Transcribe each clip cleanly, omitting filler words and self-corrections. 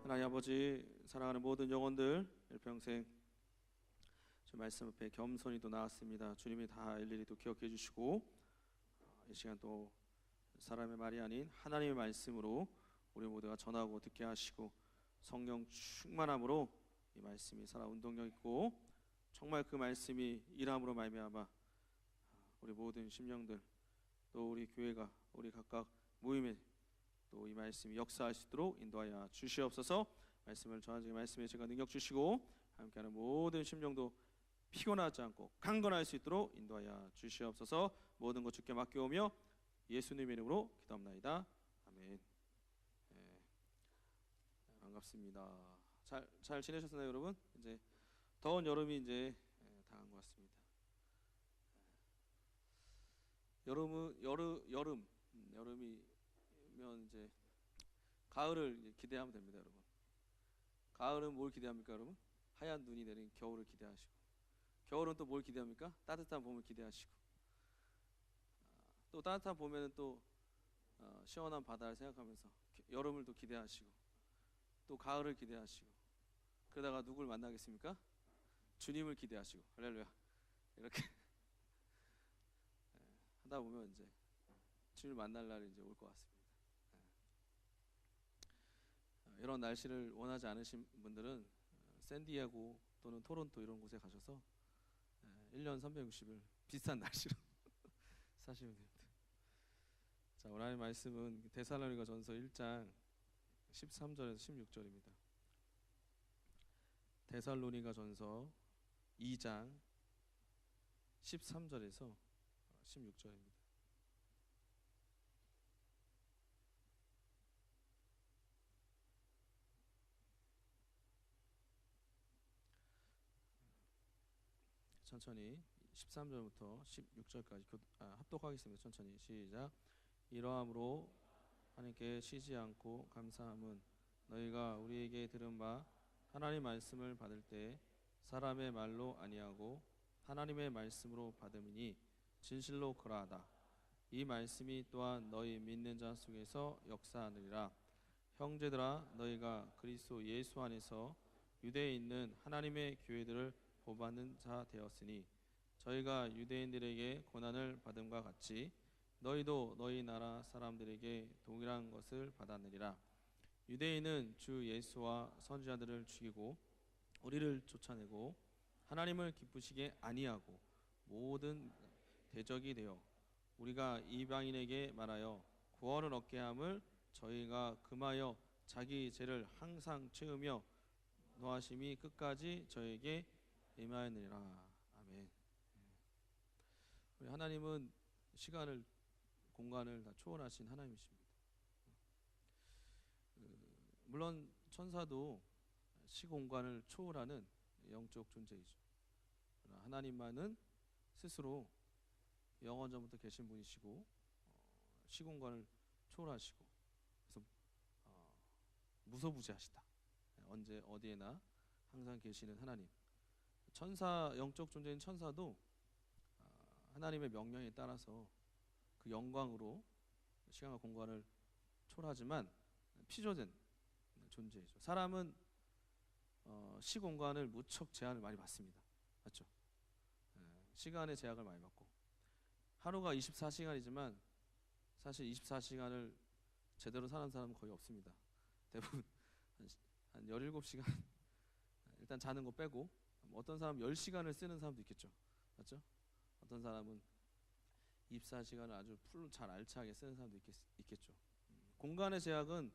하나님 아버지, 사랑하는 모든 영혼들 일평생 주 말씀 앞에 겸손히 또 나왔습니다. 주님이 다 일일이 또 기억해 주시고 이 시간 또 사람의 말이 아닌 하나님의 말씀으로 우리 모두가 전하고 듣게 하시고 성령 충만함으로 이 말씀이 살아 운동력 있고 정말 그 말씀이 일함으로 말미암아 우리 모든 심령들 또 우리 교회가 우리 각각 모임에 또 이 말씀이 역사할 수 있도록 인도하여 주시옵소서. 말씀을 전하는 말씀에 제가 능력 주시고 함께하는 모든 심령도 피곤하지 않고 강건할 수 있도록 인도하여 주시옵소서. 모든 것 주께 맡겨오며 예수님의 이름으로 기도합나이다. 아멘. 네, 반갑습니다. 잘 지내셨나요, 여러분? 이제 더운 여름이 이제 다가온 것 같습니다. 여름이면 이제 가을을 이제 기대하면 됩니다, 여러분. 가을은 뭘 기대합니까, 여러분? 하얀 눈이 내린 겨울을 기대하시고, 겨울은 또 뭘 기대합니까? 따뜻한 봄을 기대하시고, 또 따뜻한 봄에는 또 시원한 바다를 생각하면서 여름을 또 기대하시고, 또 가을을 기대하시고, 그러다가 누굴 만나겠습니까? 주님을 기대하시고, 할렐루야. 이렇게 하다 보면 이제 주님을 만날 날이 이제 올 것 같습니다. 이런 날씨를 원하지 않으신 분들은 샌디에고 또는 토론토 이런 곳에 가셔서 1년 360일 비슷한 날씨로 사시면 됩니다. 자, 오늘 말씀은 데살로니가전서 1장 13절에서 16절입니다. 데살로니가전서 2장 13절에서 16절입니다. 천천히 13절부터 16절까지 합독하겠습니다. 천천히 시작. 이러함으로 하나님께 쉬지 않고 감사함은 너희가 우리에게 들은 바 하나님 말씀을 받을 때 사람의 말로 아니하고 하나님의 말씀으로 받음이니 진실로 그러하다. 이 말씀이 또한 너희 믿는 자 속에서 역사하느니라. 형제들아, 너희가 그리스도 예수 안에서 유대에 있는 하나님의 교회들을 보받는 자 되었으니 저희가 유대인들에게 고난을 받음과 같이 너희도 너희 나라 사람들에게 동일한 것을 받았느니라. 유대인은 주 예수와 선지자들을 죽이고 우리를 쫓아내고 하나님을 기쁘시게 아니하고 모든 대적이 되어 우리가 이방인에게 말하여 구원을 얻게 함을 저희가 금하여 자기 죄를 항상 채우며 노하심이 끝까지 저에게 임하였느니라. 아멘. 우리 하나님은 시간을 공간을 다 초월하신 하나님이십니다. 물론 천사도 시공간을 초월하는 영적 존재이죠. 그러나 하나님만은 스스로 영원 전부터 계신 분이시고 시공간을 초월하시고 그래서 무소부재하시다. 언제 어디에나 항상 계시는 하나님. 천사, 영적 존재인 천사도 하나님의 명령에 따라서 그 영광으로 시간과 공간을 초월하지만 피조된 존재이죠. 사람은 시공간을 무척 제한을 많이 받습니다. 맞죠? 시간의 제약을 많이 받고 하루가 24시간이지만 사실 24시간을 제대로 사는 사람은 거의 없습니다. 대부분 한 17시간 일단 자는 거 빼고 어떤 사람은 10시간을 쓰는 사람도 있겠죠. 맞죠? 어떤 사람은 24시간을 아주 풀로 잘 알차게 쓰는 사람도 있겠죠. 공간의 제약은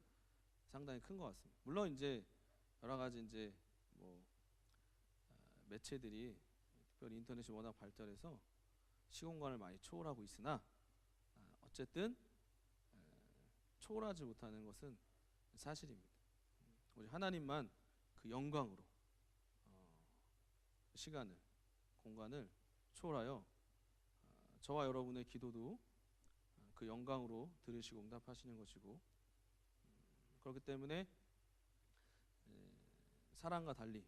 상당히 큰 것 같습니다. 물론 이제 여러 가지 이제 뭐 매체들이 특별히 인터넷이 워낙 발달해서 시공간을 많이 초월하고 있으나 어쨌든 초월하지 못하는 것은 사실입니다. 우리 하나님만 그 영광으로 시간을 공간을 초월하여 저와 여러분의 기도도 그 영광으로 들으시고 응답하시는 것이고 그렇기 때문에 사랑과 달리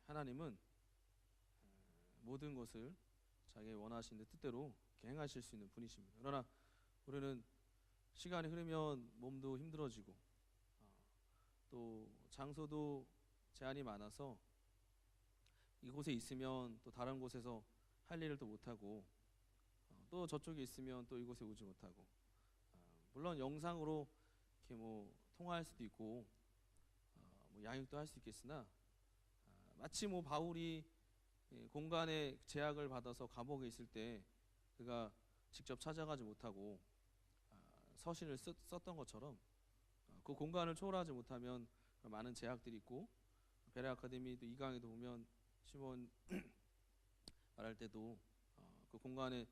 하나님은 모든 것을 자기의 원하시는 뜻대로 행하실 수 있는 분이십니다. 그러나 우리는 시간이 흐르면 몸도 힘들어지고 또 장소도 제한이 많아서 이곳에 있으면 또 다른 곳에서 할 일을 또 못하고 또 저쪽에 있으면 또 이곳에 오지 못하고 물론 영상으로 이렇게 뭐 통화할 수도 있고 뭐 양육도 할 수 있겠으나 마치 뭐 바울이 공간의 제약을 받아서 감옥에 있을 때 그가 직접 찾아가지 못하고 서신을 썼던 것처럼 그 공간을 초월하지 못하면 많은 제약들이 있고 베레 아카데미도 2강에도 보면 시몬 말할 때도 그 공간에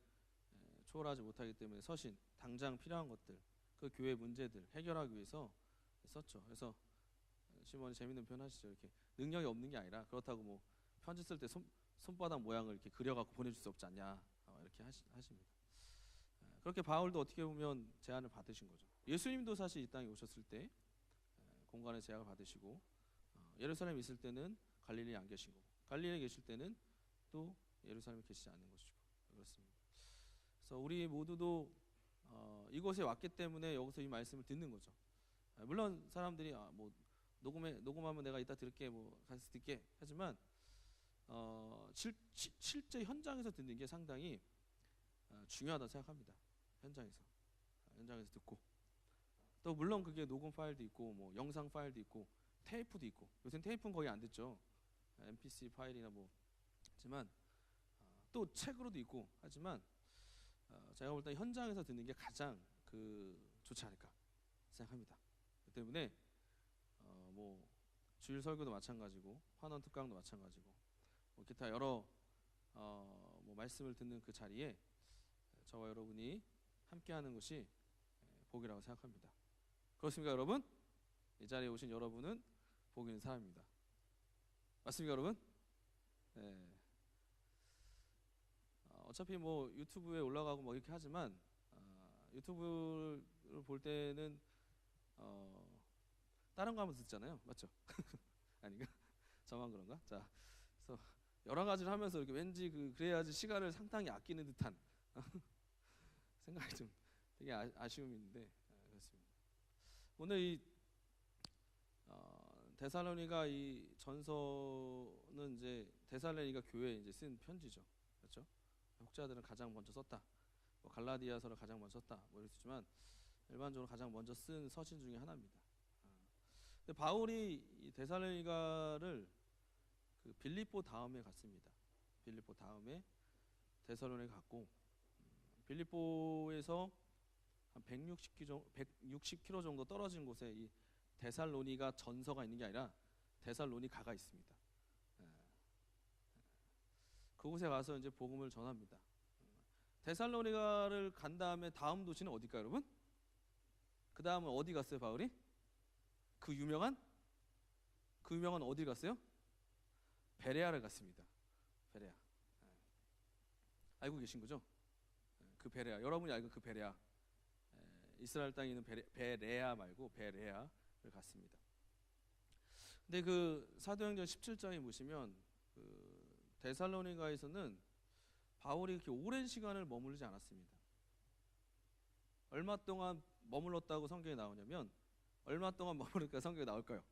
초월하지 못하기 때문에 서신 당장 필요한 것들 그 교회 문제들 해결하기 위해서 썼죠. 그래서 시몬이 재밌는 표현 하시죠. 이렇게 능력이 없는 게 아니라 그렇다고 뭐 편지 쓸 때 손바닥 모양을 이렇게 그려갖고 보내줄 수 없지 않냐 이렇게 하십니다. 그렇게 바울도 어떻게 보면 제한을 받으신 거죠. 예수님도 사실 이 땅에 오셨을 때 공간의 제약을 받으시고 예루살렘에 있을 때는 갈릴리에 안 계신 거고 갈릴리에 계실 때는 또 예루살렘에 계시지 않는 것이고 그렇습니다. 그래서 우리 모두도 이곳에 왔기 때문에 여기서 이 말씀을 듣는 거죠. 물론 사람들이 뭐 녹음하면 내가 이따 들을게 뭐 가서 듣게 하지만 실제 현장에서 듣는 게 상당히 중요하다고 생각합니다. 현장에서 듣고 또 물론 그게 녹음 파일도 있고 뭐 영상 파일도 있고 테이프도 있고 요새는 테이프는 거의 안 듣죠. MP3 파일이나 뭐 하지만 또 책으로도 있고 하지만 제가 볼 때 현장에서 듣는 게 가장 좋지 않을까 생각합니다. 그 때문에 뭐 주일 설교도 마찬가지고 환원 특강도 마찬가지고 뭐 기타 여러 뭐 말씀을 듣는 그 자리에 저와 여러분이 함께하는 것이 복이라고 생각합니다. 그렇습니까, 여러분? 이 자리에 오신 여러분은 복 있는 사람입니다. 맞습니까, 여러분? 네. 어차피 뭐 유튜브에 올라가고 뭐 이렇게 하지만 유튜브를 볼 때는 다른 거 하면서 듣잖아요, 맞죠? 아닌가? 저만 그런가? 자, 그래서 여러 가지를 하면서 이렇게 왠지 그래야지 시간을 상당히 아끼는 듯한 생각이 좀 되게 아쉬움이 있는데 그렇습니다. 오늘 이 데살로니가 이 전서는 이제 데살로니가 교회에 이제 쓴 편지죠, 그렇죠? 혹자들은 가장 먼저 썼다, 뭐 갈라디아서를 가장 먼저 썼다, 뭐 이랬지만 일반적으로 가장 먼저 쓴 서신 중에 하나입니다. 근데 바울이 이 데살로니가를 빌립보 다음에 갔습니다. 빌립보 다음에 데살로니가 갔고 빌립보에서 한 160km 정도 떨어진 곳에 이 데살로니가 전서가 있는 게 아니라 데살로니가가 있습니다. 그곳에 가서 이제 복음을 전합니다. 데살로니가를 간 다음에 다음 도시는 어디일까요, 여러분? 그 다음은 어디 갔어요, 바울이? 그 유명한 어디 갔어요? 베레아를 갔습니다. 베레아. 알고 계신 거죠? 그 베레아. 여러분이 알고 그 베레아. 이스라엘 땅에 있는 베레아 말고 베레아를 갔습니다. 근데 그 사도행전 17장에 보시면 데살로니가에서는 바울이 그렇게 오랜 시간을 머무르지 않았습니다. 얼마 동안 머물렀다고 성경에 나오냐면 얼마 동안 머무르니까 성경에 나올까요?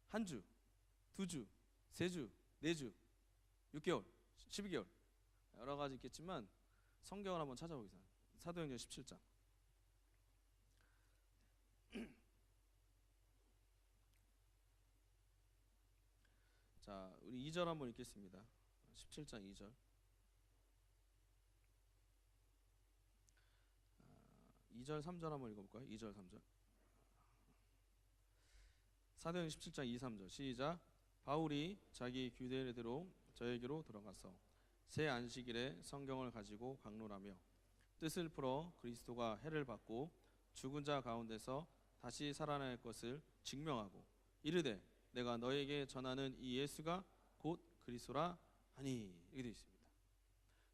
한 주, 두 주, 세 주, 네 주, 6개월, 12개월 여러 가지 있겠지만 성경을 한번 찾아보겠습니다. 사도행전 17장. 자, 우리 2절 한번 읽겠습니다. 17장 2절. 2절 3절 한번 읽어볼까요? 2절 3절. 사도행 17장 2, 3절 시작. 바울이 자기 규대로 저에게로 들어가서 새 안식일에 성경을 가지고 강론하며 뜻을 풀어 그리스도가 해를 받고 죽은 자 가운데서 다시 살아날 것을 증명하고 이르되 내가 너에게 전하는 이 예수가 곧 그리스도라 하니. 이렇게 되어 있습니다.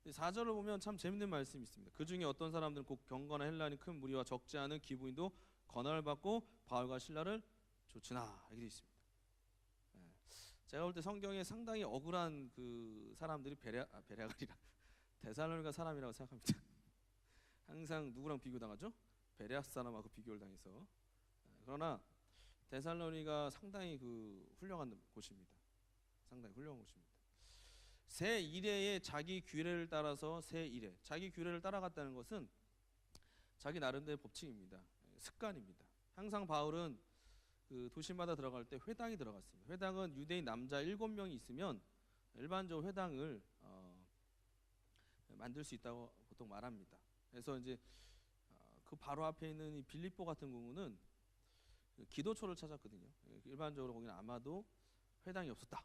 4절을 보면 참 재밌는 말씀이 있습니다. 그 중에 어떤 사람들은 곧 경건한 헬라인 큰 무리와 적지 않은 기부인도 권한을 받고 바울과 실라를 쫓으나. 이렇게 되어 있습니다. 제가 볼 때 성경에 상당히 억울한 그 사람들이 베레아가 아니라 데살로니가 사람이라고 생각합니다. 항상 누구랑 비교당하죠? 베레아 사람하고 비교를 당해서. 그러나 데살로니가 상당히 훌륭한 곳입니다. 상당히 훌륭한 곳입니다. 새 이레의 자기 규례를 따라서 새 이레, 자기 규례를 따라갔다는 것은 자기 나름대로의 법칙입니다. 습관입니다. 항상 바울은 그 도시마다 들어갈 때 회당이 들어갔습니다. 회당은 유대인 남자 7명이 있으면 일반적으로 회당을 만들 수 있다고 보통 말합니다. 그래서 이제 그 바로 앞에 있는 이 빌립보 같은 경우는 기도처를 찾았거든요. 일반적으로 거기는 아마도 회당이 없었다.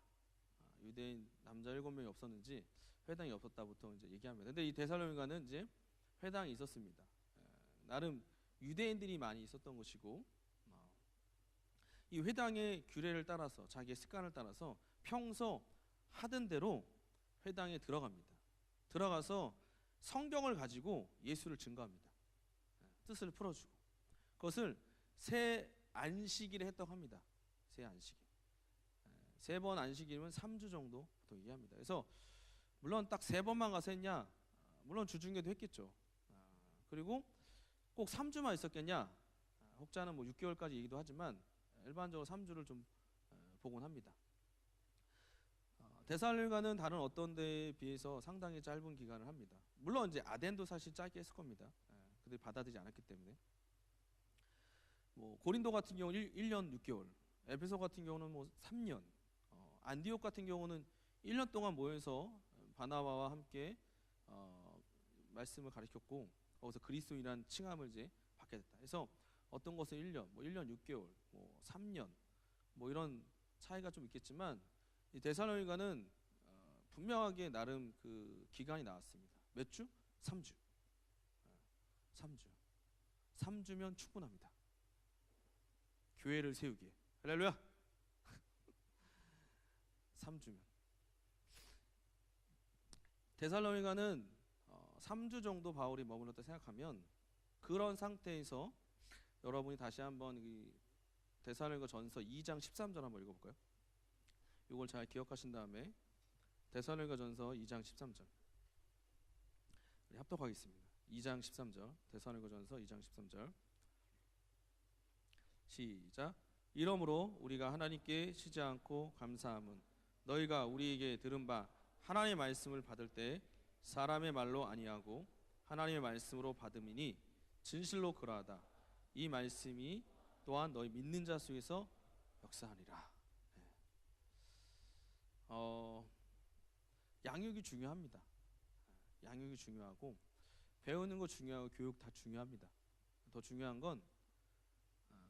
유대인 남자 7명이 없었는지 회당이 없었다 보통 이제 얘기합니다. 근데 이 데살로니가는 이제 회당이 있었습니다. 나름 유대인들이 많이 있었던 것이고, 이 회당의 규례를 따라서 자기의 습관을 따라서 평소 하던 대로 회당에 들어갑니다. 들어가서 성경을 가지고 예수를 증거합니다. 뜻을 풀어주고, 그것을 새 안식일에 했다고 합니다. 새 안식일. 3번 안식일이면 3주 정도 보통 얘기합니다. 그래서 물론 딱 3번만 가서 했냐? 물론 주중에도 했겠죠. 그리고 꼭 3주만 있었겠냐? 혹자는 뭐 6개월까지 얘기도 하지만 일반적으로 3주를 좀 보곤 합니다. 데살로니가는 다른 어떤 데에 비해서 상당히 짧은 기간을 합니다. 물론 이제 아덴도 사실 짧게 했을 겁니다. 그들이 받아들이지 않았기 때문에. 뭐 고린도 같은 경우는 1년 6개월, 에베소 같은 경우는 뭐 3년, 안디옥 같은 경우는 1년 동안 모여서 바나바와 함께 말씀을 가르쳤고, 거기서 그리스도인이라는 칭함을 이제 받게 됐다. 그래서 어떤 것은 1년, 뭐 1년 6개월, 뭐 3년, 뭐 이런 차이가 좀 있겠지만, 이 데살로니가는 분명하게 나름 그 기간이 나왔습니다. 몇 주? 3주. 3주. 3주면 충분합니다. 교회를 세우기에. 할렐루야. 3주면. 데살로니가는 3주 정도 바울이 머물렀다 생각하면, 그런 상태에서 여러분이 다시 한번 이 데살로니가 전서 2장 13절 한번 읽어볼까요? 이걸 잘 기억하신 다음에 데살로니가 전서 2장 13절 우리 합독하겠습니다. 2장 13절 데살로니가 전서 2장 13절 시작. 이러므로 우리가 하나님께 쉬지 않고 감사함은 너희가 우리에게 들은 바 하나님의 말씀을 받을 때 사람의 말로 아니하고 하나님의 말씀으로 받음이니 진실로 그러하다. 이 말씀이 또한 너희 믿는 자 속에서 역사하리라. 양육이 중요합니다. 양육이 중요하고 배우는 거 중요하고 교육 다 중요합니다. 더 중요한 건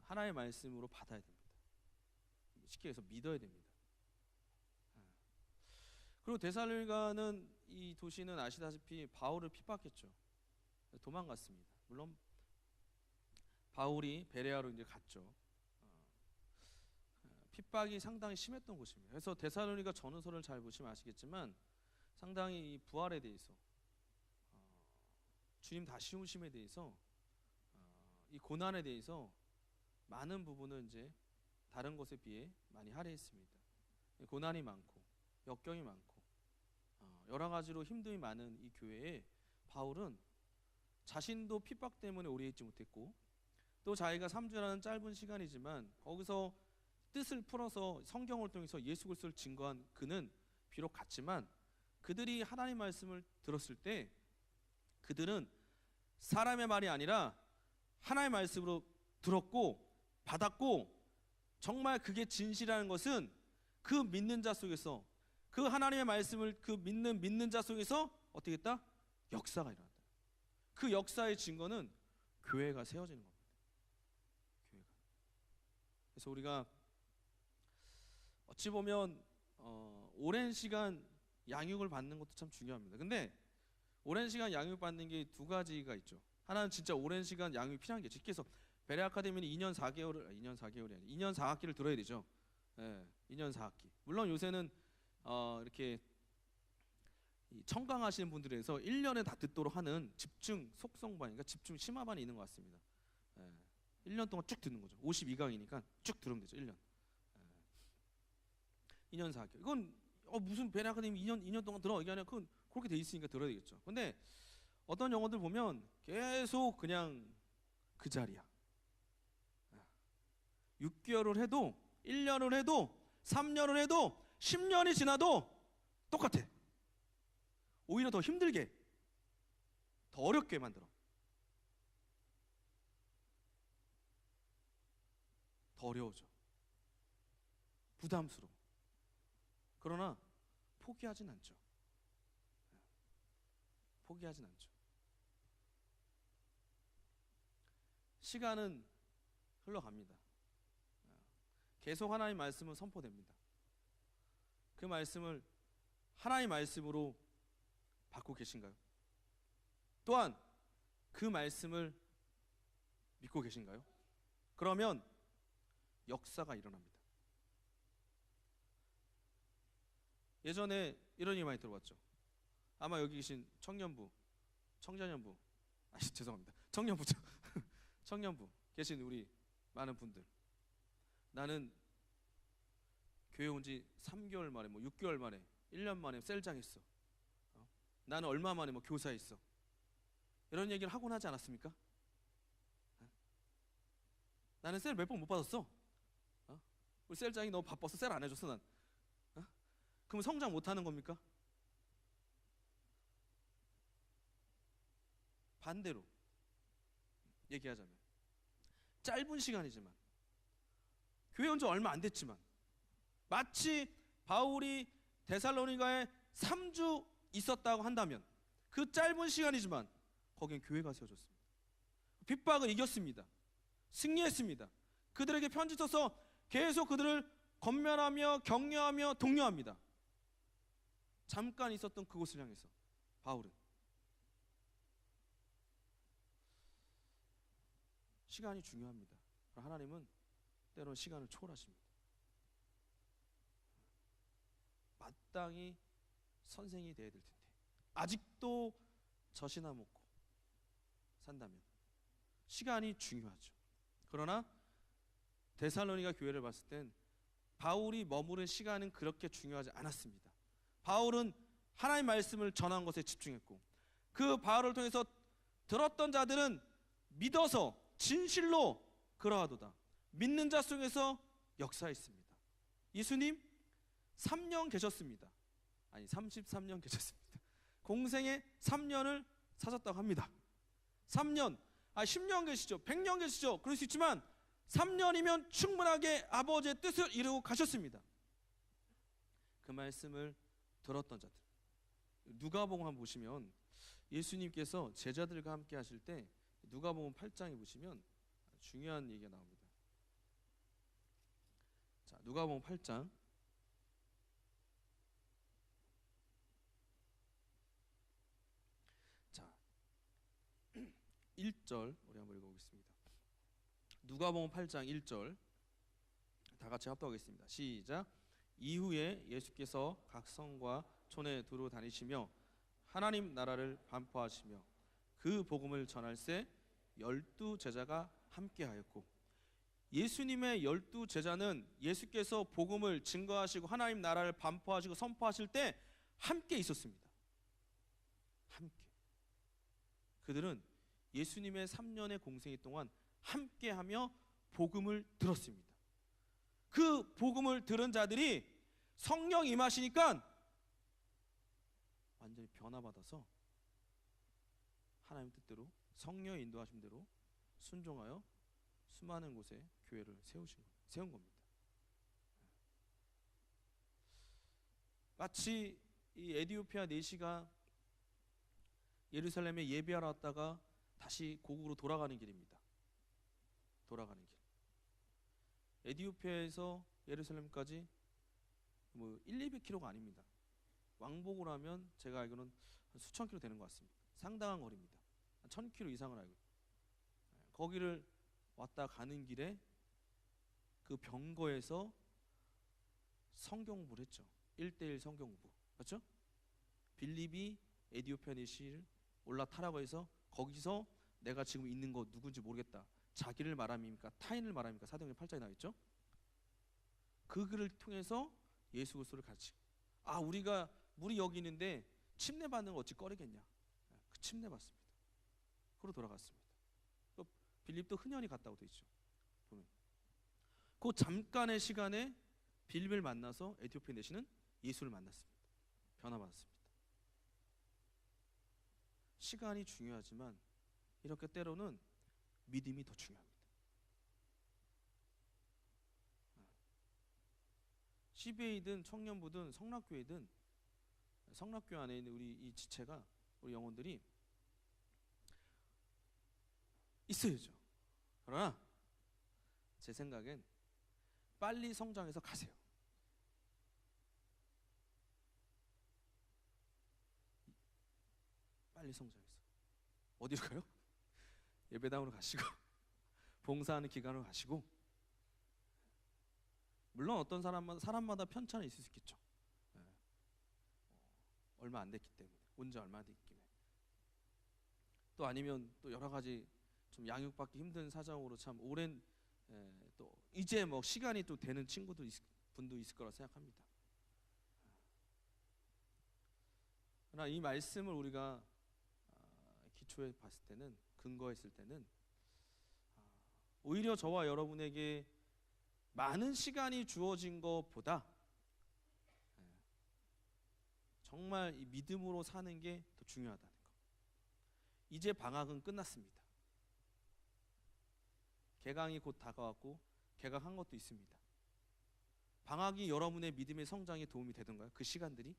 하나님의 말씀으로 받아야 됩니다. 쉽게 해서 믿어야 됩니다. 그리고 데살로니가는 이 도시는 아시다시피 바울을 핍박했죠. 도망갔습니다. 물론 바울이 베레아로 이제 갔죠. 핍박이 상당히 심했던 곳입니다. 그래서 데살로니가 전후서를 잘 보시면 아시겠지만 상당히 이 부활에 대해서 주님 다시 오심에 대해서 이 고난에 대해서 많은 부분을 이제 다른 것에 비해 많이 할애했습니다. 고난이 많고 역경이 많고 여러 가지로 힘듦이 많은 이 교회에 바울은 자신도 핍박 때문에 오래 있지 못했고, 또 자기가 3주라는 짧은 시간이지만 거기서 뜻을 풀어서 성경을 통해서 예수 그리스도를 증거한 그는 비록 갔지만, 그들이 하나님 말씀을 들었을 때 그들은 사람의 말이 아니라 하나님의 말씀으로 들었고 받았고, 정말 그게 진실이라는 것은 그 믿는 자 속에서, 그 하나님의 말씀을 그 믿는 자 속에서 어떻게 했다? 역사가 일어난다. 그 역사의 증거는 교회가 세워지는 겁니다. 교회가. 그래서 우리가 어찌 보면 오랜 시간 양육을 받는 것도 참 중요합니다. 근데 오랜 시간 양육 받는 게 두 가지가 있죠. 하나는 진짜 오랜 시간 양육이 필요한 게, 직계서 베레 아카데미는 2년 4개월이 아니라 2년 4학기를 들어야 되죠. 2년 4학기. 물론 요새는 이렇게 청강하시는 분들에서 1년에 다 듣도록 하는 집중 속성반, 그러니까 집중 심화반이 있는 것 같습니다. 1년 동안 쭉 듣는 거죠. 52강이니까 쭉 들으면 되죠. 1년. 2년 4학기. 이건 무슨 베레 아카데미 2년 동안 들어 이게 아니라 그건 그렇게 돼 있으니까 들어야 되겠죠. 근데 어떤 영어들 보면 계속 그냥 그 자리야. 6개월을 해도 1년을 해도 3년을 해도 10년이 지나도 똑같아. 오히려 더 힘들게, 더 어렵게 만들어. 더 어려워져. 부담스러워. 그러나 포기하진 않죠. 포기하진 않죠. 시간은 흘러갑니다. 계속 하나님 말씀은 선포됩니다. 그 말씀을 하나님 말씀으로 받고 계신가요? 또한 그 말씀을 믿고 계신가요? 그러면 역사가 일어납니다. 예전에 이런 얘기 많이 들어봤죠. 아마 여기 계신 청년부, 청자년부, 죄송합니다. 청년부죠. 청년부 계신 우리 많은 분들, 나는 교회 온 지 3개월 만에, 6개월 만에, 1년 만에 셀장 했어. 나는 얼마 만에 교사 했어. 이런 얘기를 하곤 하지 않았습니까? 나는 셀 몇 번 못 받았어. 우리 셀장이 너무 바빠서 셀 안 해줬어 난. 그럼 성장 못하는 겁니까? 반대로 얘기하자면 짧은 시간이지만, 교회 온 지 얼마 안 됐지만, 마치 바울이 데살로니가에 3주 있었다고 한다면 그 짧은 시간이지만 거기엔 교회가 세워졌습니다. 핍박을 이겼습니다. 승리했습니다. 그들에게 편지 써서 계속 그들을 권면하며 격려하며 독려합니다. 잠깐 있었던 그곳을 향해서 바울은 시간이 중요합니다. 하나님은 때로는 시간을 초월하십니다. 마땅히 선생이 되어야 될 텐데 아직도 젖이나 먹고 산다면 시간이 중요하죠. 그러나 데살로니가 교회를 봤을 땐 바울이 머무른 시간은 그렇게 중요하지 않았습니다. 바울은 하나님의 말씀을 전한 것에 집중했고, 그 바울을 통해서 들었던 자들은 믿어서 진실로 그러하도다. 믿는 자 속에서 역사했습니다. 예수님 3년 계셨습니다. 아니 33년 계셨습니다. 공생에 3년을 사셨다고 합니다. 3년, 10년 계시죠, 100년 계시죠. 그럴 수 있지만 3년이면 충분하게 아버지의 뜻을 이루고 가셨습니다. 그 말씀을 들었던 자들, 누가복음 한번 보시면 예수님께서 제자들과 함께 하실 때 누가복음 8장에 보시면 중요한 얘기가 나옵니다. 자, 누가복음 8장 자 1절 우리 한번 읽어보겠습니다. 누가복음 8장 1절 다 같이 합독하겠습니다. 시작. 이후에 예수께서 각 성과 촌에 두루 다니시며 하나님 나라를 반포하시며 그 복음을 전할새 12 제자가 함께하였고, 예수님의 12 제자는 예수께서 복음을 증거하시고 하나님 나라를 반포하시고 선포하실 때 함께 있었습니다. 함께. 그들은 예수님의 3년의 공생애 동안 함께하며 복음을 들었습니다. 그 복음을 들은 자들이 성령 임하시니까 완전히 변화받아서 하나님 뜻대로 성령의 인도하심 대로 순종하여 수많은 곳에 교회를 세운 겁니다. 마치 이 에디오피아 내시가 예루살렘에 예배하러 왔다가 다시 고국으로 돌아가는 길입니다. 돌아가는 길. 에디오피아에서 예루살렘까지 1-200km가 아닙니다. 왕복으로 하면 제가 알기로는 한 수천 킬로 되는 것 같습니다. 상당한 거리입니다. 한 1000km 이상을 알고. 거기를 왔다 가는 길에 그 병거에서 성경부를 했죠. 1:1 성경부. 맞죠? 빌립이 에디오피아 내시를 올라타라고 해서 거기서 내가 지금 있는 거 누군지 모르겠다. 자기를 말함입니까? 타인을 말함입니까? 사도행전 8장에 나와있죠. 그 글을 통해서 예수 그리스도를 가르치고, 우리가 물이 여기 있는데 침례 받는 거 어찌 꺼리겠냐. 그 침례 받습니다. 그로 돌아갔습니다. 또 빌립도 흔연히 갔다고 되어 있죠. 보면 그 잠깐의 시간에 빌립을 만나서 에티오피아 내시는 예수를 만났습니다. 변화받았습니다. 시간이 중요하지만 이렇게 때로는 믿음이 더 중요합니다. CBA든 청년부든 성락교회든 성락교 안에 있는 우리 이 지체가, 우리 영혼들이 있어야죠. 그러나 제 생각엔 빨리 성장해서 가세요. 빨리 성장해서 어디로 가요? 예배당으로 가시고 봉사하는 기관으로 가시고, 물론 어떤 사람마다 편차는 있을 수 있겠죠. 얼마 안 됐기 때문에, 온 지 얼마 안 됐기 때문에, 또 아니면 또 여러 가지 좀 양육받기 힘든 사정으로 참 오랜 또 이제 뭐 시간이 또 되는 분도 있을 거라 생각합니다. 그러나 이 말씀을 우리가 기초에 봤을 때는, 근거했을 때는 오히려 저와 여러분에게 많은 시간이 주어진 것보다 정말 이 믿음으로 사는 게 더 중요하다는 것. 이제 방학은 끝났습니다. 개강이 곧 다가왔고 개강한 것도 있습니다. 방학이 여러분의 믿음의 성장에 도움이 되던가요? 그 시간들이?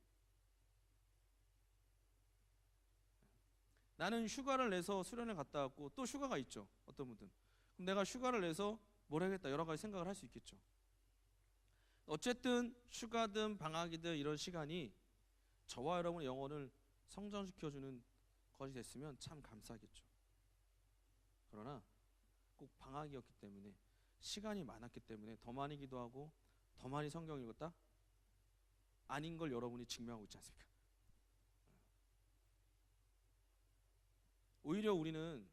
나는 휴가를 내서 수련을 갔다 왔고 또 휴가가 있죠. 어떤 분들은. 그럼 내가 휴가를 내서 뭘 해야겠다, 여러 가지 생각을 할 수 있겠죠. 어쨌든 휴가든 방학이든 이런 시간이 저와 여러분의 영혼을 성장시켜주는 것이 됐으면 참 감사하겠죠. 그러나 꼭 방학이었기 때문에, 시간이 많았기 때문에 더 많이 기도하고 더 많이 성경 읽었다? 아닌 걸 여러분이 증명하고 있지 않습니까? 오히려 우리는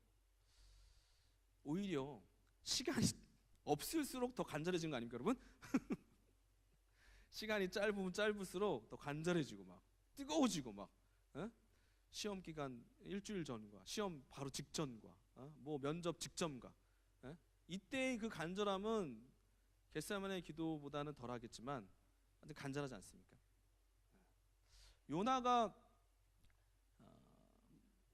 시간이 없을수록 더 간절해진 거 아닙니까, 여러분? 시간이 짧으면 짧을수록 더 간절해지고 막 뜨거워지고 막 시험 기간 일주일 전과 시험 바로 직전과 뭐 면접 직전과 이때의 그 간절함은 겟세마네 기도보다는 덜하겠지만 간절하지 않습니까? 요나가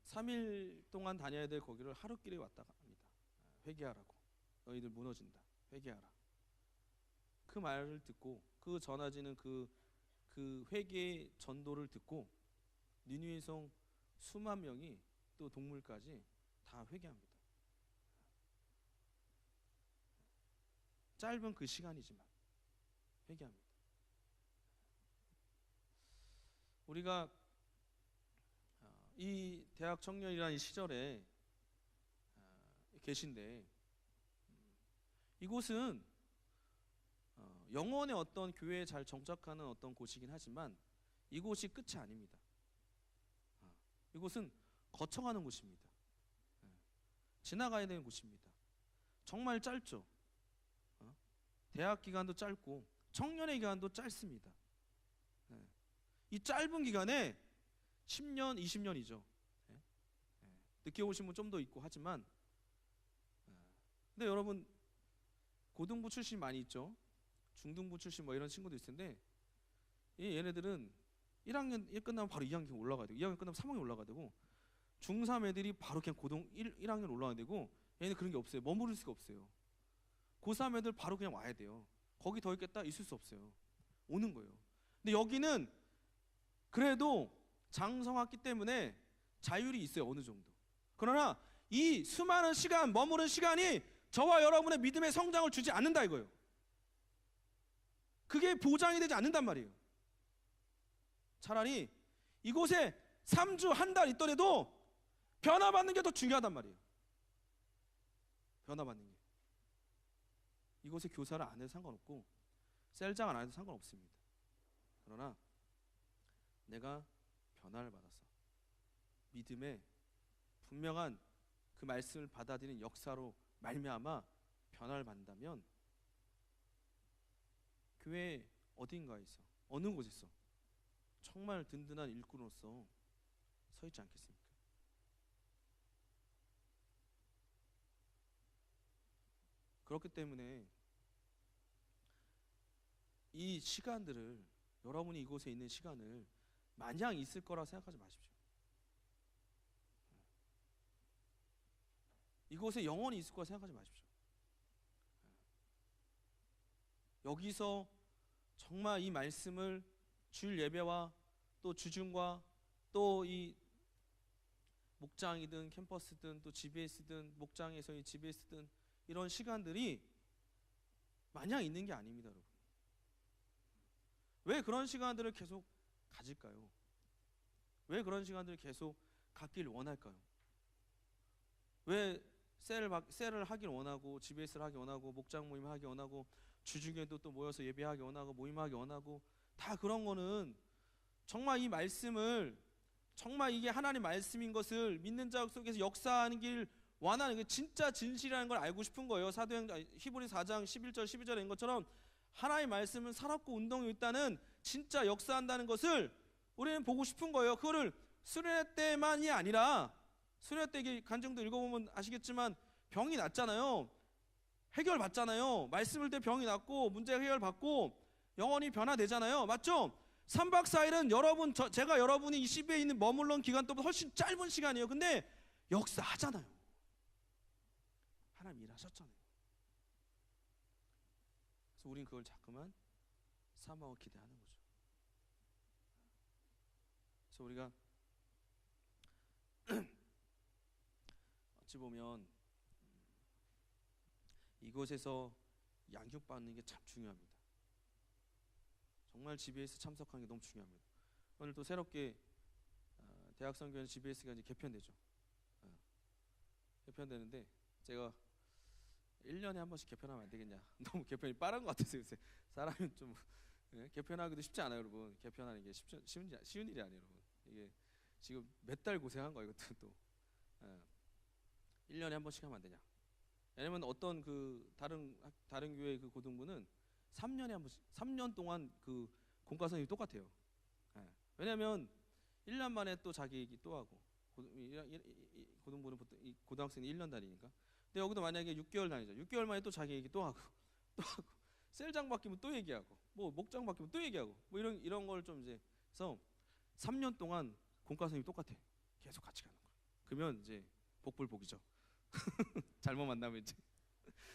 3일 동안 다녀야 될 거기를 하루길에 왔다 갑니다. 회개하라고. 너희들 무너진다. 회개하라. 그 말을 듣고, 그 전하지는 그 회개의 전도를 듣고 니느웨 성 수만 명이, 또 동물까지 다 회개합니다. 짧은 그 시간이지만 회개합니다. 우리가 이 대학 청년이라는 시절에 계신데, 이곳은 영원의 어떤 교회에 잘 정착하는 어떤 곳이긴 하지만 이곳이 끝이 아닙니다. 이곳은 거쳐가는 곳입니다. 지나가야 되는 곳입니다. 정말 짧죠. 대학 기간도 짧고 청년의 기간도 짧습니다. 이 짧은 기간에 10년, 20년이죠. 늦게 오신 분 좀 더 있고 하지만, 근데 여러분 고등부 출신 많이 있죠. 중등부 출신 뭐 이런 친구도 있을 텐데, 얘네들은 1학년 1 끝나면 바로 2학년 올라가야 되고, 2학년 끝나면 3학년 올라가야 되고, 중3 애들이 바로 그냥 고등 1학년 올라가야 되고, 얘는 그런 게 없어요. 머무를 수가 없어요. 고3 애들 바로 그냥 와야 돼요. 거기 더 있겠다? 있을 수 없어요. 오는 거예요. 근데 여기는 그래도 장성했기 때문에 자율이 있어요. 어느 정도. 그러나 이 수많은 시간, 머무른 시간이 저와 여러분의 믿음의 성장을 주지 않는다 이거예요. 그게 보장이 되지 않는단 말이에요. 차라리 이곳에 3주, 한 달 있더라도 변화받는 게 더 중요하단 말이에요. 변화받는 게. 이곳에 교사를 안 해도 상관없고 셀장 안 해도 상관없습니다. 그러나 내가 변화를 받아서 믿음의 분명한 그 말씀을 받아들이는 역사로 말미암아 변화를 받는다면, 교회 어딘가에서, 어느 곳에서 정말 든든한 일꾼으로서 서 있지 않겠습니까? 그렇기 때문에 이 시간들을, 여러분이 이곳에 있는 시간을 마냥 있을 거라 생각하지 마십시오. 이곳에 영원히 있을 거라 생각하지 마십시오. 여기서 정말 이 말씀을 주일 예배와 또 주중과 또 이 목장이든 캠퍼스든 또 GBS든 목장에서의 GBS든 이런 시간들이 마냥 있는 게 아닙니다, 여러분. 왜 그런 시간들을 계속 가질까요? 왜 그런 시간들을 계속 갖길 원할까요? 왜 셀을 하길 원하고 GBS를 하기 원하고 목장 모임을 하기 원하고 주중에도 또 모여서 예배하기 원하고 모임하기 원하고, 다 그런 거는 정말 이 말씀을, 정말 이게 하나님 말씀인 것을 믿는 자 속에서 역사하는 길 원하는, 게 진짜 진실이라는 걸 알고 싶은 거예요. 히브리서 4장 11절 12절에 있는 것처럼 하나님의 말씀은 살았고 운동이 있다는, 진짜 역사한다는 것을 우리는 보고 싶은 거예요. 그거를 수련회 때만이 아니라, 수련회 때 간증도 읽어보면 아시겠지만 병이 낫잖아요. 해결받잖아요. 말씀을 때 병이 낫고 문제가 해결받고 영혼이 변화되잖아요. 맞죠? 3박 4일은 제가 여러분이 이 CB에 있는 머물러 기간 동안 훨씬 짧은 시간이에요. 근데 역사하잖아요. 하나님 일하셨잖아요. 그래서 우린 그걸 자꾸만 사모하고 기대하는 거죠. 그래서 우리가 어찌 보면 이곳에서 양육받는 게 참 중요합니다. 정말 GBS 참석하는 게 너무 중요합니다. 오늘 또 새롭게 대학선교회 GBS가 이제 개편되죠. 개편되는데 제가 1년에 한 번씩 개편하면 안 되겠냐. 너무 개편이 빠른 것 같아서 요새 사람이 좀 개편하기도 쉽지 않아요, 여러분. 개편하는 게 쉬운 일이 아니에요, 여러분. 이게 지금 몇 달 고생한 거예요, 이것도 또. 1년에 한 번씩 하면 안 되냐. 왜냐면 어떤 그 다른 교회 그 고등부는 3년에 한 번씩, 3년 동안 그 공과 선생님이 똑같아요. 왜냐면 1년 만에 또 자기 얘기 또 하고, 고등부는 보통 고등학생이 1년 다니니까. 근데 여기도 만약에 6개월 다니죠. 6개월 만에 또 자기 얘기 또 하고 또 하고, 셀장 바뀌면 또 얘기하고, 뭐 목장 바뀌면 또 얘기하고, 뭐 이런 걸 좀 이제 해서 3년 동안 공과 선생님이 똑같아. 계속 같이 가는 거야. 그러면 이제 복불복이죠. 잘못 만나면 이제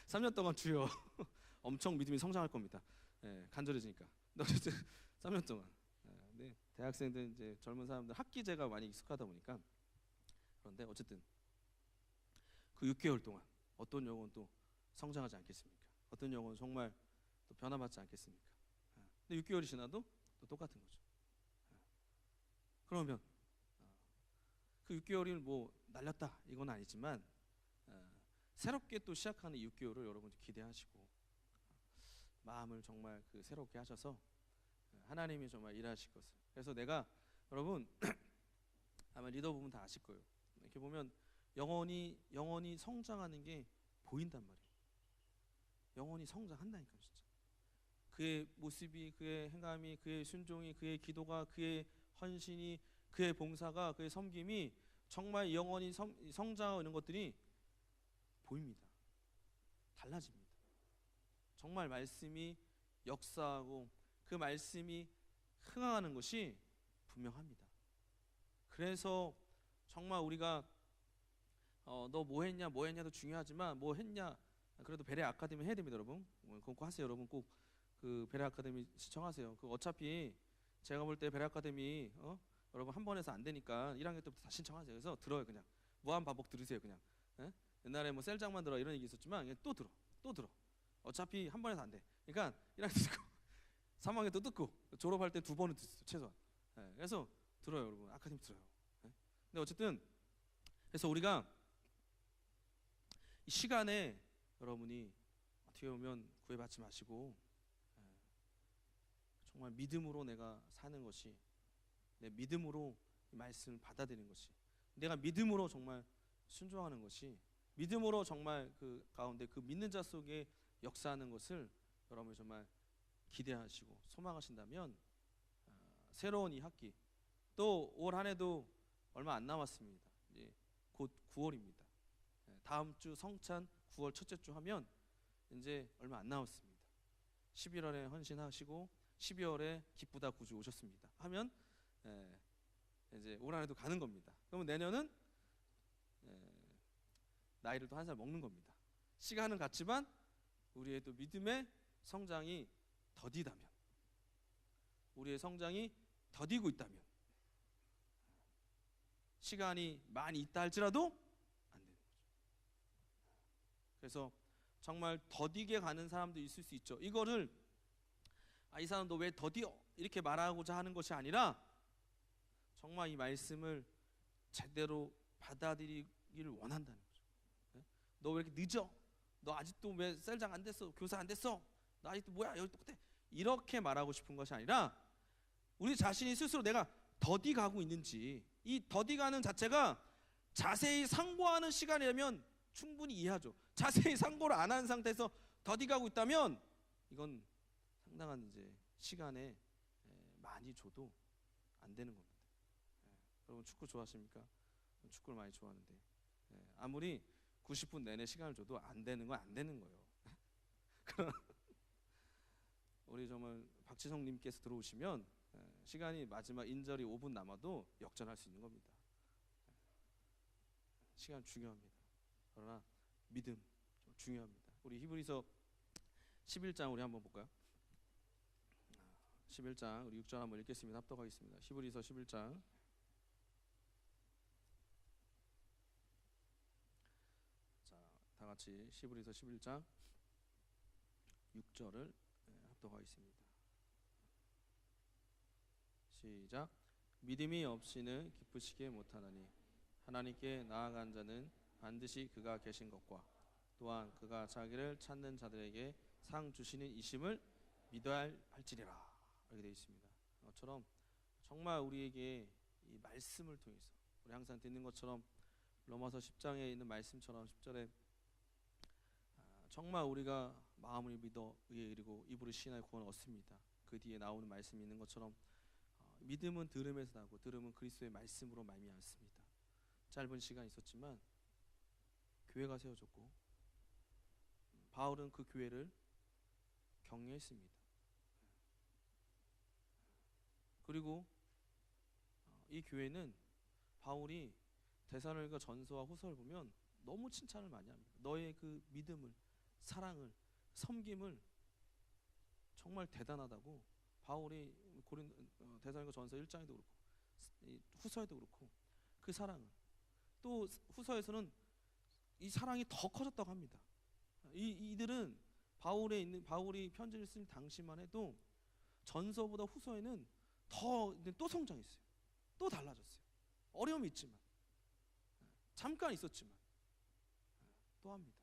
3년 동안 주여 엄청 믿음이 성장할 겁니다. 간절해지니까. 어쨌든 3년 동안. 네, 대학생들 이제 젊은 사람들 학기제가 많이 익숙하다 보니까. 그런데 어쨌든 그 6개월 동안 어떤 영혼 또 성장하지 않겠습니까? 어떤 영혼 정말 또 변화받지 않겠습니까? 근데 6개월이 지나도 또 똑같은 거죠. 그러면 그 6개월이 뭐 날렸다 이건 아니지만, 새롭게 또 시작하는 6개월을 여러분들 기대하시고 마음을 정말 그 새롭게 하셔서 하나님이 정말 일하실 것을. 그래서 내가 여러분 아마 리더 부분 다 아실 거예요. 이렇게 보면 영혼이 성장하는 게 보인단 말이에요. 영혼이 성장한다니까 진짜. 그의 모습이, 그의 행함이, 그의 순종이, 그의 기도가, 그의 헌신이, 그의 봉사가, 그의 섬김이 정말 영혼이 성장하는 것들이 보입니다. 달라집니다. 정말 말씀이 역사하고 그 말씀이 흥하는 것이 분명합니다. 그래서 정말 우리가 너 뭐 했냐도 중요하지만 뭐 했냐, 그래도 베레 아카데미 해야 됩니다, 여러분. 꼭 하세요, 여러분. 꼭 그 베레 아카데미 시청하세요. 그 어차피 제가 볼 때 베레 아카데미 여러분 한 번 해서 안 되니까 1학년 때부터 다 신청하세요. 그래서 들어요, 그냥 무한 반복 들으세요, 그냥. 옛날에 뭐 셀장만 들어 이런 얘기 있었지만 또 들어. 어차피 한 번 해서 안 돼. 그러니까 1학년 듣고 3학년 또 듣고 졸업할 때 2번은 듣죠, 최소한. 그래서 들어요, 여러분. 아카데미 들어요. 근데 어쨌든 그래서 우리가 이 시간에 여러분이 어떻게 보면 구애받지 마시고 정말 믿음으로 내가 사는 것이, 내 믿음으로 이 말씀을 받아들이는 것이, 내가 믿음으로 정말 순종하는 것이, 믿음으로 정말 그 가운데 그 믿는 자 속에 역사하는 것을 여러분이 정말 기대하시고 소망하신다면, 새로운 이 학기 또 올 한 해도 얼마 안 남았습니다. 이제 곧 9월입니다. 다음 주 성찬 9월 첫째 주 하면 이제 얼마 안 남았습니다. 11월에 헌신하시고 12월에 기쁘다 구주 오셨습니다 하면 이제 올 한해도 가는 겁니다. 그러면 내년은 나이를 또 한 살 먹는 겁니다. 시간은 같지만 우리의 또 믿음의 성장이 더디다면, 우리의 성장이 더디고 있다면, 시간이 많이 있다 할지라도 안 되는 거죠. 그래서 정말 더디게 가는 사람도 있을 수 있죠. 이거를 이 사람 너 왜 더디어 이렇게 말하고자 하는 것이 아니라 정말 이 말씀을 제대로 받아들이기를 원한다는 거죠. 너 왜 이렇게 늦어? 너 아직도 왜 셀장 안 됐어? 교사 안 됐어? 너 아직도 뭐야? 여기 똑같아. 이렇게 말하고 싶은 것이 아니라 우리 자신이 스스로 내가 더디 가고 있는지, 이 더디 가는 자체가 자세히 상고하는 시간이라면 충분히 이해하죠. 자세히 상고를 안 한 상태에서 더디 가고 있다면 이건 상당한 이제 시간에 많이 줘도 안 되는 겁니다. 여러분 축구 좋아하십니까? 축구를 많이 좋아하는데 아무리 90분 내내 시간을 줘도 안 되는 건 안 되는 거예요. 우리 정말 박지성님께서 들어오시면 시간이 마지막 인절이 5분 남아도 역전할 수 있는 겁니다. 시간 중요합니다. 그러나 믿음 좀 중요합니다. 우리 히브리서 11장 우리 한번 볼까요? 11장 우리 6절 한번 읽겠습니다. 합독하겠습니다. 히브리서 11장 다 같이 히브리서 11장 6절을 합독하겠습니다. 시작. 믿음이 없이는 기쁘시게 못하나니 하나님께 나아간 자는 반드시 그가 계신 것과 또한 그가 자기를 찾는 자들에게 상 주시는 이심을 믿어야 할지니라. 이렇게 되어 있습니다. 처럼 정말 우리에게 이 말씀을 통해서 우리 항상 듣는 것처럼 로마서 10장에 있는 말씀처럼 10절에 정말 우리가 마음을 믿어 의에 이르고 입으로 시인하여 구원을 얻습니다. 그 뒤에 나오는 말씀이 있는 것처럼 믿음은 들음에서 나고 들음은 그리스도의 말씀으로 말미암습니다. 짧은 시간이 있었지만 교회가 세워졌고 바울은 그 교회를 격려했습니다. 그리고 이 교회는 바울이 데살로니가 전서와 후서를 보면 너무 칭찬을 많이 합니다. 너의 그 믿음을, 사랑을, 섬김을 정말 대단하다고 바울이 데살로니가 전서 1장에도 그렇고 후서에도 그렇고 그 사랑을, 또 후서에서는 이 사랑이 더 커졌다고 합니다. 이들은 바울이 편지를 쓸 당시만 해도 전서보다 후서에는 또 성장했어요. 또 달라졌어요. 어려움이 있지만 잠깐 있었지만 또 합니다.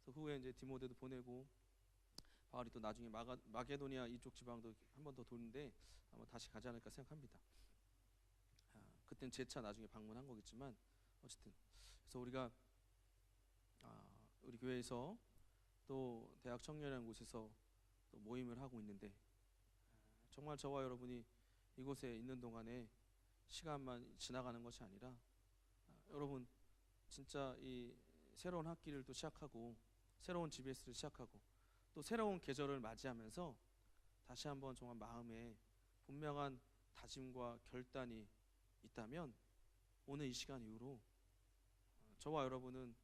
그래서 후에 이제 디모데도 보내고 바울이 또 나중에 마게도니아 이쪽 지방도 한 번 더 도는데 아마 다시 가지 않을까 생각합니다. 그땐 재차 나중에 방문한 거겠지만 어쨌든 그래서 우리가 우리 교회에서 또 대학 청년이라는 곳에서 또 모임을 하고 있는데 정말 저와 여러분이 이곳에 있는 동안에 시간만 지나가는 것이 아니라 여러분 진짜 이 새로운 학기를 또 시작하고 새로운 GBS를 시작하고 또 새로운 계절을 맞이하면서 다시 한번 정말 마음에 분명한 다짐과 결단이 있다면 오늘 이 시간 이후로 저와 여러분은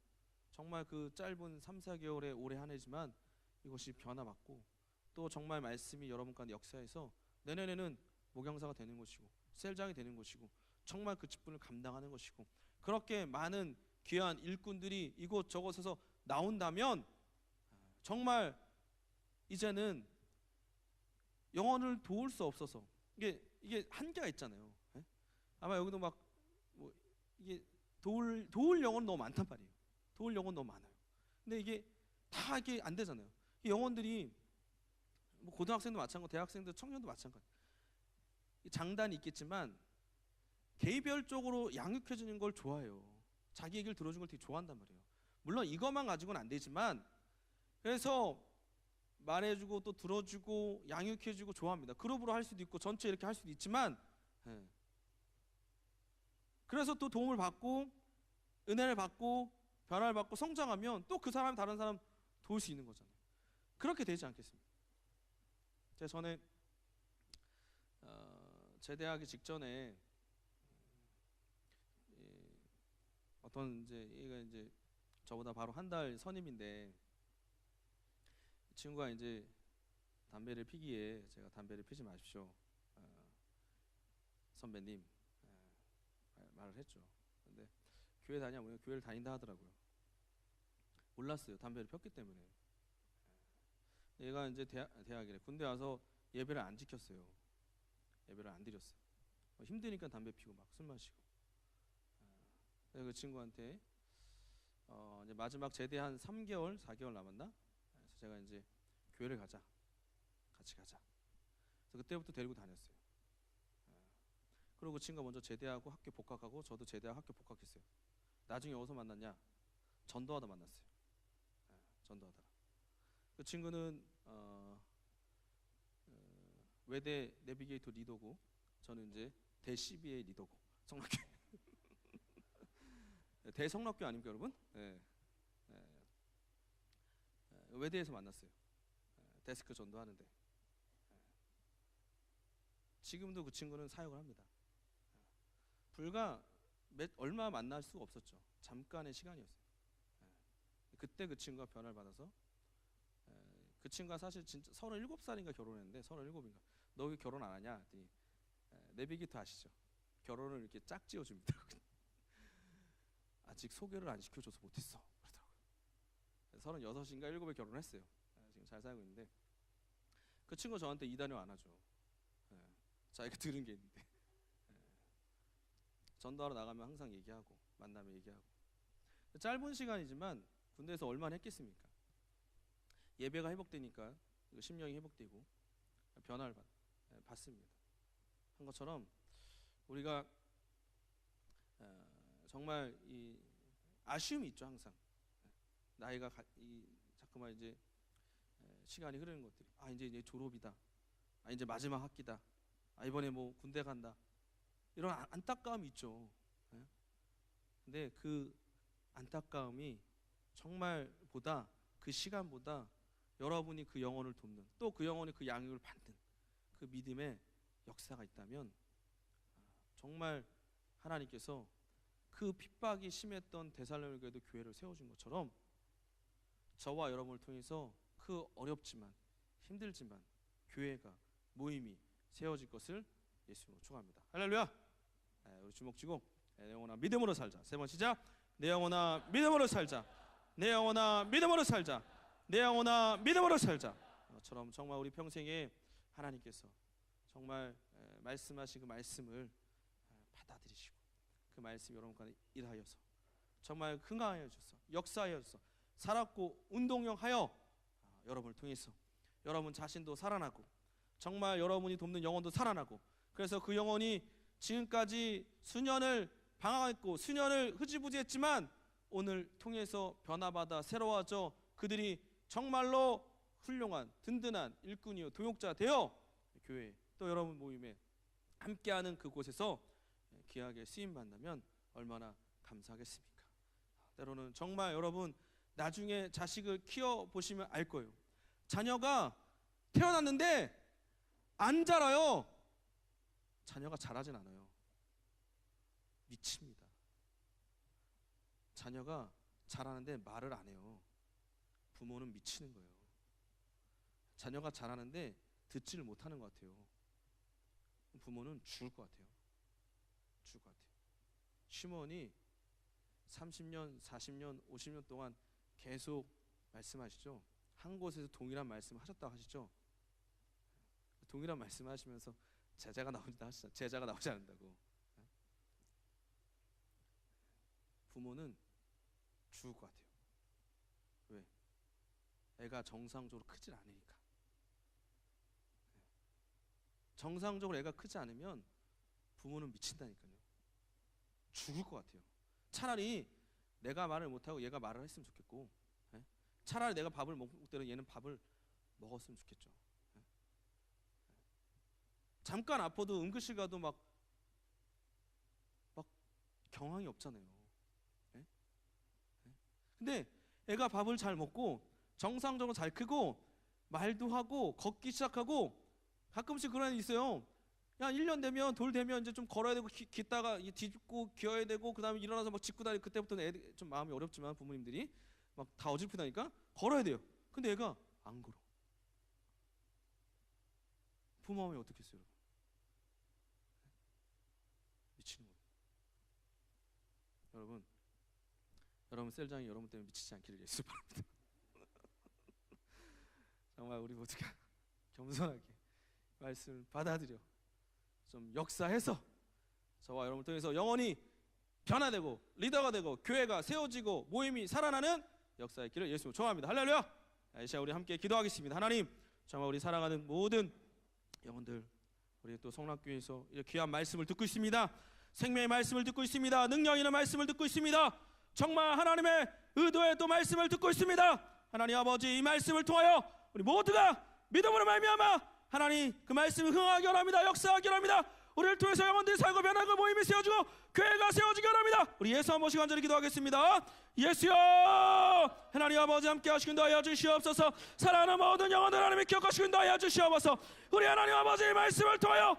정말 그 짧은 3-4개월의 올해 한 해지만 이것이 변화받고 또 정말 말씀이 여러분 가운데 역사해서 내년에는 목양사가 되는 것이고 셀장이 되는 것이고 정말 그 직분을 감당하는 것이고 그렇게 많은 귀한 일꾼들이 이곳저곳에서 나온다면 정말 이제는 영혼을 도울 수 없어서 이게 한계가 있잖아요. 아마 여기도 막 이게 도울 영혼 너무 많단 말이에요. 도울 영혼 너무 많아요. 근데 이게 다 이게 안 되잖아요. 이 영혼들이 뭐 고등학생도 마찬가지고 대학생도 청년도 마찬가지. 장단이 있겠지만 개별적으로 양육해주는 걸 좋아해요. 자기 얘기를 들어주는 걸 되게 좋아한단 말이에요. 물론 이것만 가지고는 안 되지만 그래서 말해주고 또 들어주고 양육해주고 좋아합니다. 그룹으로 할 수도 있고 전체 이렇게 할 수도 있지만 그래서 또 도움을 받고 은혜를 받고 변화를 받고 성장하면 또 그 사람이 다른 사람 도울 수 있는 거잖아요. 그렇게 되지 않겠습니까? 제가 전에 제대하기 직전에 어떤 이제 얘가 이제 저보다 바로 한 달 선임인데 이 친구가 이제 담배를 피기에 제가 담배를 피지 마십시오. 선배님 말을 했죠. 근데 교회 다니냐고 교회를 다닌다 하더라고요. 몰랐어요. 담배를 폈기 때문에. 얘가 이제 대학이래. 군대 와서 예배를 안 지켰어요. 예배를 안 드렸어요. 힘드니까 담배 피고 막 술 마시고. 그래서 그 친구한테 이제 마지막 제대 한 3개월, 4개월 남았나? 그래서 제가 이제 교회를 가자, 같이 가자. 그래서 그때부터 데리고 다녔어요. 그리고 그 친구가 먼저 제대하고 학교 복학하고 저도 제대하고 학교 복학했어요. 나중에 어디서 만났냐? 전도하다 만났어요. 전도하다가 그 친구는 외대 내비게이터 리더고 저는 이제 대CBA 리더고 성락교 대성락교 아닙니까 여러분? 네. 외대에서 만났어요. 데스크 전도하는데 지금도 그 친구는 사역을 합니다. 불과 얼마 만날 수가 없었죠. 잠깐의 시간이었어요. 그때 그 친구가 변화를 받아서 그 친구가 사실 진짜 37살인가 결혼했는데 37인가 너 왜 결혼 안 하냐 했더니 내비게이터 아시죠? 결혼을 이렇게 짝 지어줍니다. 아직 소개를 안 시켜줘서 못했어 그러더라고요. 36인가 7에 결혼했어요. 지금 잘 살고 있는데 그 친구 저한테 이단료 안 하죠. 자기가 들은 게 있는데 전도하러 나가면 항상 얘기하고 만나면 얘기하고 짧은 시간이지만 군대에서 얼마나 했겠습니까? 예배가 회복되니까 심령이 회복되고 변화를 받습니다. 한 것처럼 우리가 정말 이 아쉬움이 있죠. 항상 나이가 자꾸만 이제 시간이 흐르는 것들이 이제 졸업이다. 이제 마지막 학기다. 이번에 뭐 군대 간다. 이런 안타까움이 있죠. 근데 그 안타까움이 정말 보다 그 시간보다 여러분이 그 영혼을 돕는 또 그 영혼이 그 양육을 받는 그 믿음의 역사가 있다면 정말 하나님께서 그 핍박이 심했던 데살로니가에도 교회를 세워준 것처럼 저와 여러분을 통해서 그 어렵지만 힘들지만 교회가 모임이 세워질 것을 예수님으로 축원합니다. 할렐루야. 우리 주목 쥐고 내 영혼아 믿음으로 살자. 세 번 시작. 내 영혼아 믿음으로 살자. 내 영혼아 믿음으로 살자. 내 영혼아 믿음으로 살자. 처럼 정말 우리 평생에 하나님께서 정말 말씀하신 그 말씀을 받아들이시고 그 말씀 여러분 가운데 일하여서 정말 흥하여 주셔서 역사하여 주셔서 살았고 운동형하여 여러분을 통해서 여러분 자신도 살아나고 정말 여러분이 돕는 영혼도 살아나고 그래서 그 영혼이 지금까지 수년을 방황했고 수년을 흐지부지했지만 오늘 통해서 변화받아 새로워져 그들이 정말로 훌륭한 든든한 일꾼이요 동역자 되어 교회 또 여러분 모임에 함께하는 그곳에서 귀하게 쓰임받는다면 얼마나 감사하겠습니까? 때로는 정말 여러분 나중에 자식을 키워보시면 알 거예요. 자녀가 태어났는데 안 자라요. 자녀가 자라진 않아요. 미칩니다. 자녀가 자라는데 말을 안 해요. 부모는 미치는 거예요. 자녀가 자라는데 듣지를 못하는 것 같아요. 부모는 죽을 것 같아요. 죽을 것 같아요. 시몬이 30년, 40년, 50년 동안 계속 말씀하시죠. 한 곳에서 동일한 말씀 하셨다고 하시죠. 동일한 말씀 하시면서 제자가 나온다 하시죠. 제자가 나오지 않는다고. 부모는 죽을 것 같아요. 왜? 애가 정상적으로 크질 않으니까. 정상적으로 애가 크지 않으면 부모는 미친다니까요. 죽을 것 같아요. 차라리 내가 말을 못하고 얘가 말을 했으면 좋겠고, 차라리 내가 밥을 먹을 때는 얘는 밥을 먹었으면 좋겠죠. 잠깐 아파도 응급실 가도 막 경황이 없잖아요. 근데 애가 밥을 잘 먹고 정상적으로 잘 크고 말도 하고 걷기 시작하고 가끔씩 그런 애 있어요. 야, 1년 되면 돌 되면 이제 좀 걸어야 되고 깃다가 뒤집고 기어야 되고 그다음에 일어나서 막 짚고 다니고 그때부터는 애들 좀 마음이 어렵지만 부모님들이 막 다 어지럽히다니까 걸어야 돼요. 근데 애가 안 걸어. 부모 마음이 어떻겠어요, 여러분? 미치는 거예요. 여러분 셀장이 여러분 때문에 미치지 않기를 예수 바랍니다. 정말 우리 모두가 겸손하게 말씀을 받아들여 좀 역사해서 저와 여러분을 통해서 영원히 변화되고 리더가 되고 교회가 세워지고 모임이 살아나는 역사의 길을 예수님으로 축원합니다. 할렐루야. 이 시간 우리 함께 기도하겠습니다. 하나님, 정말 우리 사랑하는 모든 영혼들, 우리 또 성락교회에서 이렇게 귀한 말씀을 듣고 있습니다. 생명의 말씀을 듣고 있습니다. 능력 있는 말씀을 듣고 있습니다. 정말 하나님의 의도의 또 말씀을 듣고 있습니다. 하나님 아버지, 이 말씀을 통하여 우리 모두가 믿음으로 말미암아 하나님 그 말씀을 흥하게 원합니다. 역사하게 원합니다. 우리를 통해서 영혼들이 살고 변하고 모임이 세워지고 교회가 세워지게 원합니다. 우리 예수 한 번씩 간절히 기도하겠습니다. 예수여, 하나님 아버지 함께 하시긴 하여 주시옵소서. 사랑하는 모든 영혼들 하나님이 기억하시긴 하여 주시옵소서. 우리 하나님 아버지의 말씀을 통하여